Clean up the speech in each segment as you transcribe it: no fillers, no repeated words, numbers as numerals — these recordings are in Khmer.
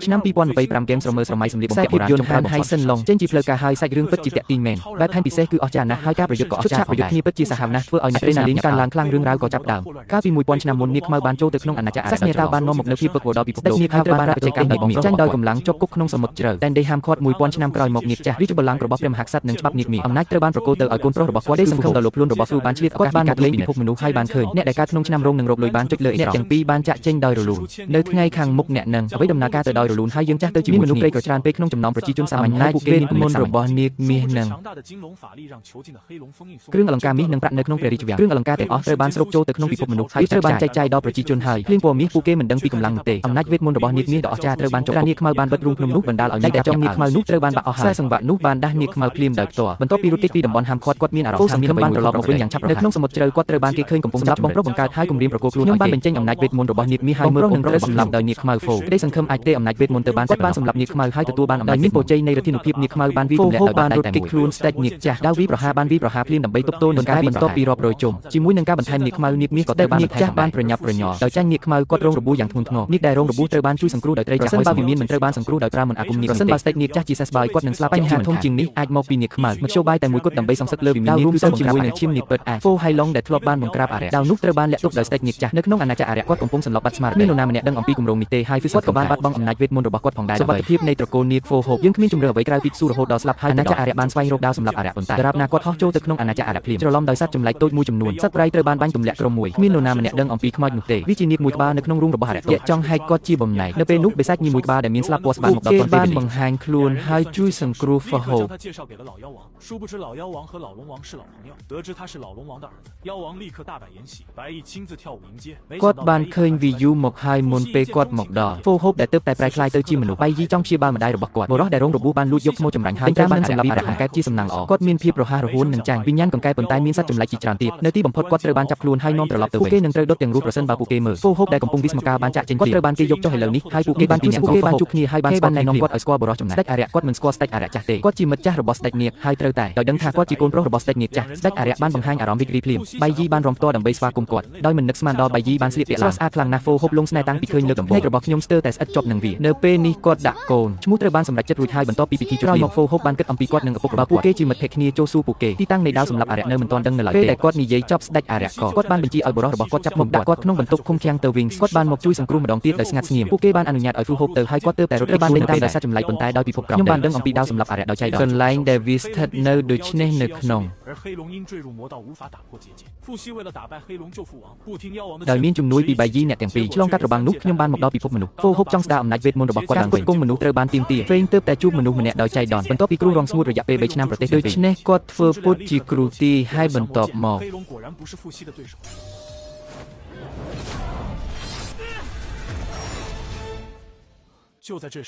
ឆ្នាំ2025 Game ស្រមើស្រមៃសម្លៀកបំពាក់បុរាណចុងក្រោយបំផុត Hyson Long ចេញជាផ្លូវការហើយសាច់រឿងពិតជាតាក់ទាញមែនបែបផែនពិសេសគឺអស្ចារ្យណាស់ហើយការប្រយុទ្ធក៏អស្ចារ្យប្រយុទ្ធគ្នាពិតជាសាហាវណាស់ធ្វើឲ្យអ្នករេណាលីងកើនឡើងខ្លាំងរឿងរ៉ាវក៏ចាប់ដើមកាលពី1000ឆ្នាំមុននាគខ្មៅបានចូលទៅក្នុងអាណាចក្រអារ៉ាប់សាសនាតាបាននាំមកនូវភាពវឹកវរដល់ពិភពលោកនាគត្រូវបានបច្ចេកទេសបំចាញ់ដោយកម្លាំងជាប់គុកក្នុងសមុទ្រជ្រៅតែដេហាមឃាត់1000ឆ្នាំក្រោយមកនាគចាស់រាជបល្ល័ង្ករបស់ព្រះមហាក្សត្រនិងច្បាប់នាគមាសអំណាចត្រូវបានប្រគល់ទៅឲ្យកូនប្រុសរបស់គាត់ទេសង្ឃឹមដល់លោកខ្លួនរបស់ហ្វូបានឆ្លៀតឱកាសបានកាត់លែងពិភពមនុស្សហើយបានឃើញអ្នកដែលកើតក្នុងឆ្នាំរងនឹងរកលុយបានចុចលើអ្នកទាំងពីរបានចាក់ចេញដោយរលូននៅថ្ងៃខាងមុខអ្នកនឹងអ្វីដំណើរការទៅដោយរលូនហើយយើងចាស់ទៅជាមួយមនុស្សក្រីក្រច្រើនពេកក្នុងចំណោមប្រជាជនសាមញ្ញណាពួកគេមានមុនរបស់នាគមាសនឹងគ្រឿងអលង្ការមាសនិងប្រាក់នៅក្នុងព្រះរាជវាំងគ្រឿងអលង្ការទាំងអស់ត្រូវបានស្រុកចូលទៅក្នុងពិភពមនុស្សហើយត្រូវបានចែកចាយដល់ប្រជាជនហើយភ្លៀងពណ៌មាសពួកគេមិនដឹងពីកម្លាំងនោះទេអំណាចវេទមន្តរបស់នាគមាសដ៏អស្ចារ្យត្រូវបានចុះនាគខ្មៅបានបិទរូងភ្នំនោះបណ្ដាលឲ្យអ្នកដែលចង់នាគខ្មៅនោះត្រូវបានបាក់អស់ហើយខ្សែសង្វាក់នោះបានដាស់នាគខ្មៅភ្លាមដោយផ្ទាល់បន្ទាប់ពីរួចគេចពីតំបន់ហាមឃាត់គាត់មានអារម្មណ៍ថានាគបានត្រឡប់មកវិញយ៉ាងឆាប់រហ័សនៅក្នុងសមុទ្រជ្រៅគាត់ត្រូវបានគេឃើញកំពុងចាប់បងប្រុសបង្កើតហើយគំរាមប្រកួតខ្លួនខ្ញុំបានបញ្ចេញអំណាចវេទមន្តរបស់នាគមាសហើយមើលនឹងត្រូវសម្លាប់ដោយនាគខ្មៅហ្វូក្តីសង្ឃឹមអាចទេអំណាចវេទមន្តទៅបានគាត់បានសម្លាប់នាគខ្មៅហើយទទួលបានអំណាចមានពរជ័យនៃរដ្ឋាភិបាលនាគខ្មៅបានវាយទម្លាក់ដោយបានរត់គេចខ្លួនស្ដេចនាគចាស់ដាវវីប្រហារបានវាយប្រហារភ្លាមដើម្បីទប់ទល់នឹងការបន្ទាប់ពីរាប់រយជុំជាមួយនឹងការបន្ថែមនាគខ្មៅនាគមាសក៏ត្រូវបាននាគចាស់បានប្រញាប់ប្រញាល់ដោយចាញ់នាគខ្មៅគាត់រងរបួសយ៉ាងធ្ងន់ធ្ងរនាគដែលរងរបួសត្រូវបានជួយសង្គ្រោះដោយត្រីចាស់ហើយបើវាមានមិនត្រូវបានសង្គ្រោះដោយប្រើមន្តអាគមនាគប្រសិនបើស្ដេចនាគចាស់ជាសះស្បើយគាត់នឹងស្លាប់បញ្ហាធំជាងនេះអាចមកពីនាគខ្មៅមធ្យោបាយតែមួយគត់ដើម្បីសងសឹកលើវិមាននាគគឺជាមួយនឹងឈាមនាគពិតហ្វូហៃឡុងដែលធ្លាប់បានបង្ក្រាបអារ៉ាដាវនោះត្រូវបានលាក់ទុកដោយស្ដេចនាគចាស់នៅក្នុងអាណាចក្រអារ៉ាគាត់កំពុងសន្លប់បាត់ស្មារតីមាននរណាម្នាក់ដឹងអំពីគម្រោងនេះទេហើយហ្វីសគាត់ក៏បានបាត់បង់អំណាចវេទមន្តរបស់គាត់ផងដែរសុវត្ថិភាពនៃត្រកូលនាគហ្វូហូបយើងគ្មានជំរឿអ្វីក្រៅពីស៊ូរហូតដល់ស្លាប់ហើយអាណាចក្រអារ៉ាបានស្វែងរកដាវសម្រាប់អារ៉ាប៉ុន្តែដរាបណាគាត់ហោះចូលទៅក្នុងអាណាចក្រអារ៉ាភ្លាមច្រឡំដោយសត្វចម្លែកតូចមួយចំនួនសត្វប្រៃត្រូវបានបាញ់ទម្លាក់ក្រុមមួយគ្មាននរណាម្នាក់ដឹងអំពីខ្មោចនោះទេវាជានាគមួយក្បាលនៅក្នុងរូងរបស់អារ៉ាទាក់ចង់ហែកគាត់ជាបំណែកនៅពេលនោះបិសាចញីមួយក្បាលដែលមានស្លាបពណ៌ស្បាមកដល់ទាន់ពេលបានបង្ហាញខ្លួនហើយជួយសង្គ្រោះហ្វូហូ殊不知老妖王和老龙王是老朋友，得知他是老龙王的儿子，妖王立刻大摆筵席，白毅亲自跳舞迎接。គាត់បានឃើញវីយូមកហើយមុនពេលគាត់មកដល់ហ្វូហូបដែលទើបតែប្រែក្លាយទៅជាមនុស្សបៃយីចង់ព្យាបាលម្ដាយរបស់គាត់បុរសដែលរងរបួសបានលួចយកថ្មចម្រាញ់ហើយតាមបានសម្រាប់អារ៉ាកង្កែបជាសំណាងល្អគាត់មានភាពរហ័សរហួននិងចាញ់វិញ្ញាណកង្កែបប៉ុន្តែមានសត្វចម្លែកជាច្រើនទៀតនៅទីបំផុតគាត់ត្រូវបានចាប់ខ្លួនហើយនាំត្រឡប់ទៅវិញពួកគេនឹងត្រូវដុតទាំងរស់ប្រសិនបើពួកគេមើលហ្វូហូបដែលកំពុងវិស្មការបានចាក់ចេញគាត់ត្រូវបានគេយកចុះឥឡូវនេះហើយពួកគេបានជួបគ្នាហើយបានស្គាល់ណែនាំគាត់ឲ្យស្គាល់បុរសចំណែកស្ដេចអារ៉ាគាត់មិនស្គាល់ស្ដេចអារ៉ាចាស់ទេគាត់ជាមិត្តចាស់របស់ស្ដេចនាគហើយត្រូវតែដោយដឹងថាគាត់ជាកូនប្រុសរបស់ស្ដេចនាគចាស់ស្ដេចអារ៉ាបានបង្ហាញអារម្មណ៍រីករាយភ្លាមបៃយីបានរំផ្ទាល់ដើម្បីស្វាគមន៍គាត់ដោយមិននឹកស្មានដល់បៃយីបានស្លៀកពាក់ឡើងស្អាតខ្លាំងណាស់ហ្វូហូបលងស្នេហ៍តាំងពីឃើញលើកដំបូងរបស់ខ្ញុំស្ទើរតែស្អិតជាប់នឹងវានៅពេលនេះគាត់ដាក់កូនឈ្មោះត្រូវបានសម្រេចចិត្តរួចហើយបន្ទាប់ពីពិធីជប់លៀងមកហ្វូហូបបានគិតអំពីគាត់និងឪពុករបស់ពួកគេជាមិត្តភក្តិគ្នាចូលសួរពួកគេទីតាំងនៃដាវសម្រាប់អារ៉ានៅមិនទាន់ដឹងនៅឡើយទេតែគាត់និយាយចប់ស្ដេចអារ៉ាក៏គាត់បានបញ្ជាឲ្យបុរសរបស់គាត់ចាប់មកដាក់គាត់ក្នុងបន្ទប់ឃុំឃាំងទៅវិញគាត់បានមកជួយសង្គ្រោះម្ដងទៀតដោយស្ងាត់ស្ងៀមពួកគេបានអនុញ្ញាតឲ្យហ្វូហូបទៅហើយគាត់ទើបតែរត់បានលេងតាមដោយសារចម្លែកប៉ុន្តែដោយពិភពក្រោមខ្ញុំបានដឹងអំពីដាវសម្រាប់អារ៉ាដោយចៃដន្យកន្លែងដែលវាស្ថិតនៅដូចនេះនៅក្នុងដោយមានជំនួយពីបៃយីអ្នកទាំងពីរឆ្លងកាត់របាំងនោះខ្ញុំបានមកដល់ពិភពមនុស្សហ្វូហូបចង់ស្ដារអំណាចវេទមន្តរបស់គាត់ឡើងវិញគង់មនុស្សត្រូវបានទាមទារវែងទើបតែជួបមនុស្សម្នាក់ដោយចៃដន្យបន្ទាប់ពីគ្រូរងស្ងួតរយៈពេល3ឆ្នាំប្រទេសដូច្នេះគាត់ធ្វើពុតជាគ្រូទីហើយបន្ទាប់ម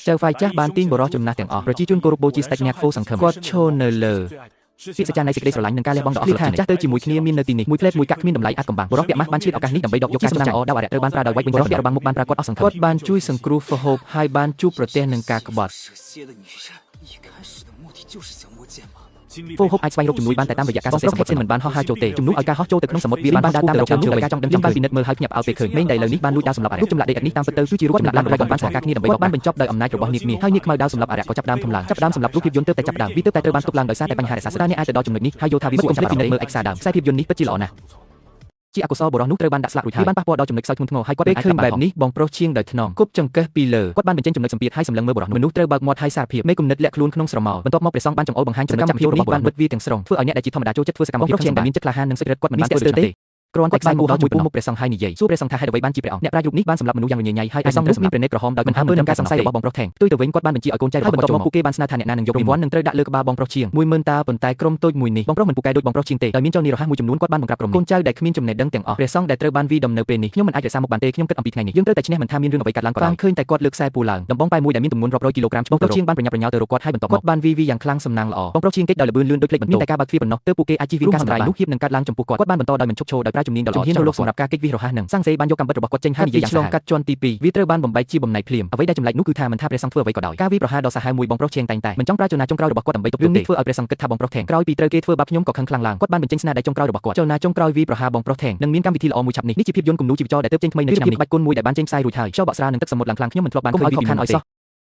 កចៅហ្វាយចាស់បានទាញបរិសុទ្ធចំណាស់ទាំងអស់ប្រជាជនគោរពបូជាស្ដេចញាក់ហ្វូសង្ឃឹមគាត់ឈរនៅលើពាក្យសច្ចានៃសេចក្តីស្រឡាញ់និងការលះបង់ដ៏អស្ចារ្យចាស់ទៅជាមួយគ្នាមាននៅទីនេះមួយផ្លែតមួយកាក់គ្មានតម្លៃអាចកំបាំងបរិសុទ្ធពាក់ម៉ាស់បានឆ្លៀតឱកាសនេះដើម្បីដកយកការសំណាងល្អដល់អារ៉ាត្រូវបានប្រើដោយវាយវិញបរិសុទ្ធពាក់របាំងមុខបានប្រើគាត់អស់សង្ឃឹមគាត់បានជួយសង្គ្រោះហ្វូហូបហើយបានជួបប្រទះនឹងការក្បត់ហ្វូហូបអាចស្វែងរកជំនួយបានតែតាមរយៈការសរសេរសម្ភារមិនបានហោះហើរចូលទេជំនួសឲ្យការហោះចូលទៅក្នុងសមុទ្រវាបានដើរតាមទៅរកជំនួយការចង់ដឹងចាំពិនិត្យមើលហើយភ្ញាក់ផ្អើលពេលឃើញមេងដែលលើនេះបានលួចដាវសម្រាប់អារ៉ារូបចម្លាក់ដីឥដ្ឋនេះតាមពិតទៅគឺជារូបចម្លាក់របស់បានសហការគ្នាដើម្បីបានបញ្ចប់ដោយអំណាចរបស់នាគមាសហើយនាគខ្មៅដាវសម្រាប់អារ៉ាក៏ចាប់ដើមធំឡើងចាប់ដើមសម្រាប់រូបភាពយន្តទៅតែចាប់ដើមវាទៅតែត្រូវបានទប់ឡើងដោយសារតែបញ្ហារក្សាស្ដារអ្នកអាចទៅដល់ចំណុចនេះហើយយល់ថាវាគួរកំភ្លេចពិនិត្យមើលឯកសារដើមខ្សែភាពយន្តនេះពិតជាល្អណាស់ជាអកុសលបុរសនោះត្រូវបានដាក់ស្លាប់រួចហើយបានប៉ះពាល់ដល់ចំណុចខ្សោយធ្ងន់ធ្ងរហើយគាត់ពេលឃើញបែបនេះបងប្រុសឈៀងដោយថ្នមគប់ចង្កឹះពីលើគាត់បានបញ្ចេញចំណុចសម្ពាធហើយសម្លឹងមើលបុរសមនុស្សត្រូវបើកមាត់ហើយសារភាពមេគុណិតលាក់ខ្លួនក្នុងស្រមោលបន្ទាប់មកព្រះសង្ឃបានចង្អុលបង្ហាញសកម្មភាពរបស់បានបិទវាទាំងស្រុងធ្វើឲ្យអ្នកដែលជាធម្មតាចូលចិត្តធ្វើសកម្មភាពឈៀងដែលមានចិត្តក្លាហាននិងសេចក្ដីគាត់មិនបានធ្វើទេគ្រាន់តែខ្សែគោដល់មួយពុំមុខព្រះសង្ឃហើយនិយាយសួរព្រះសង្ឃថាហេតុអ្វីបានជាព្រះអង្គអ្នកប្រាជ្ញរូបនេះបានសម្លាប់មនុស្សយ៉ាងញញៃហើយព្រះសង្ឃមានព្រះនេត្រក្រហមដោយមិនអំពើនឹងការសង្ស័យរបស់បងប្រុសថេងផ្ទុយទៅវិញគាត់បានបញ្ជាឲ្យកូនចៅរបស់គាត់ចូលមកពួកគេបានស្នើថាអ្នកណានឹងយករង្វាន់នឹងត្រូវដាក់លើក្បាលបងប្រុសឈៀង10000តាប៉ុន្តែក្រុមតូចមួយនេះបងប្រុសមិនពូកែដូចបងប្រុសឈៀងទេដោយមានចលនារហ័សមួយចំនួនគាត់បានបង្ក្រាបក្រុមកូនចៅដែលគ្មានចំណេះដឹងទាំងអស់ព្រះសង្ឃដែលត្រូវបានវាយដំនៅពេលនេះខ្ញុំមិនអាចរក្សាមុខបានទេខ្ញុំគិតអំពីថ្ងៃនេះយើងត្រូវតែឈ្នះមិនថាមានរឿងអ្វីកើតឡើងក៏ដោយឃើញតែគាត់លើកខ្សែពូឡើងដំបងប៉ែមួយដែលមានទម្ងន់រាប់រយគីឡូក្រាមបងប្រុសឈៀងបានប្រញាប់ប្រញាល់ទៅរកគាត់ហើយបន្ទាប់គាត់បានវាយ៉ាងខ្លាំងសំណាងល្អបងប្រុសឈៀងកិច្ចដោយល្បឿនលឿនដូចលេខបន្ទោមានតែការបើកទ្វារប៉ុណ្ណោះទើបពួកគេអាចជិះវាការសម្រាយនោះហៀបនឹងកាត់ឡើងចំពោះគាត់បានបន្តដោយមិនឈប់ឈរដោយប្រើជំនាញដ៏ល្អជំនាញរលកសម្រាប់ការកិច្ចវារហ័សនឹងសាំងសេបានយកកាំបិតរបស់គាត់ចេញហើយនិយាយយ៉ាងឆ្លងកាត់ជាន់ទី2វាត្រូវបានបំបែកជាបំណែកភ្លាមអ្វីដែលចម្លែកនោះគឺថាមិនថាព្រះសង្ឃធ្វើអ្វីក៏ដោយការវាយប្រហារដ៏សាហាវមួយបងប្រុសឈៀងតែងតែមិនចង់ប្រើចលនាចុងក្រោយរបស់គាត់ដើម្បីទប់ទល់នេះធ្វើឲ្យព្រះសង្ឃគិតថាបងប្រុសថេងក្រោយពីត្រូវគេធ្វើបាបខ្ញុំក៏ខឹងខ្លាំងឡើងគាត់បានបញ្ចេញស្នាដៃចុងក្រោយរបស់គាត់ចលនាចុងក្រោយវាយប្រហារបងប្រុសថេងនឹងមានកម្មវិធីល្អមួយឆាប់នេះជាភាពយន្តគំនូរជីវចលដែលទើបចេញថ្មីនៅឆ្នាំនេះបាច់គុណមួយដែលបានចេញផ្សាយរួចហើយខ្យល់បក់ស្រានិងទឹកសមុទ្រឡើងខ្លាំងខ្ញុំមិនធ្លាប់បានឃើញវីដេអូនេះឲ្យសោះ